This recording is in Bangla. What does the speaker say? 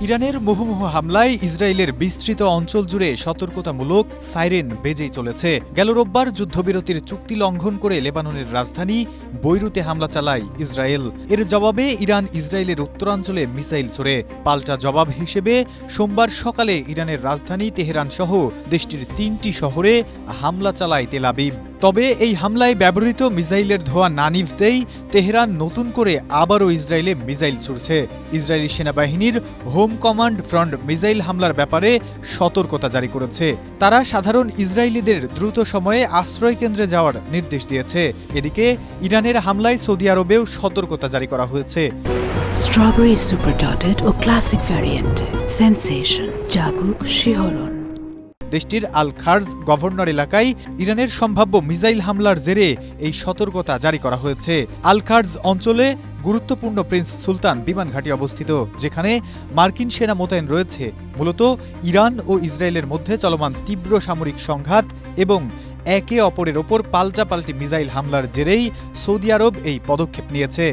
ইরানের মুহুর্মুহু হামলায় ইসরায়েলের বিস্তৃত অঞ্চল জুড়ে সতর্কতামূলক সাইরেন বেজেই চলেছে। গেল রোববার যুদ্ধবিরতির চুক্তি লঙ্ঘন করে লেবাননের রাজধানী বৈরুতে হামলা চালায় ইসরায়েল। এর জবাবে ইরান ইসরায়েলের উত্তরাঞ্চলে মিসাইল ছোড়ে। পাল্টা জবাব হিসেবে সোমবার সকালে ইরানের রাজধানী তেহরান সহ দেশটির ৩টি শহরে হামলা চালায় তেল আবিব। তবে এই হামলায় ব্যবহৃত মিসাইলের ধোঁয়া না নিভতেই তেহরান নতুন করে আবারও ইসরায়েলে মিসাইল ছুড়ছে। ইসরায়েলি সেনাবাহিনীর হোম কমান্ড ফ্রন্ট মিসাইল হামলার ব্যাপারে সতর্কতা জারি করেছে। তারা সাধারণ ইসরায়েলিদের দ্রুত সময়ে আশ্রয় কেন্দ্রে যাওয়ার নির্দেশ দিয়েছে। এদিকে ইরানের হামলায় সৌদি আরবেও সতর্কতা জারি করা হয়েছে। স্ট্রবেরি সুপার ডটেড ও ক্লাসিক ভ্যারিয়েন্ট সেন্সেশন জাগুক শিহরণ। দেশটির আল খার্জ গভর্নর এলাকায় ইরানের সম্ভাব্য মিসাইল হামলার জেরে এই সতর্কতা জারি করা হয়েছে। আল খার্জ অঞ্চলে গুরুত্বপূর্ণ প্রিন্স সুলতান বিমান ঘাঁটি অবস্থিত, যেখানে মার্কিন সেনা মোতায়েন রয়েছে। মূলত ইরান ও ইসরায়েলের মধ্যে চলমান তীব্র সামরিক সংঘাত এবং একে অপরের ওপর পাল্টাপাল্টি মিসাইল হামলার জেরেই সৌদি আরব এই পদক্ষেপ নিয়েছে।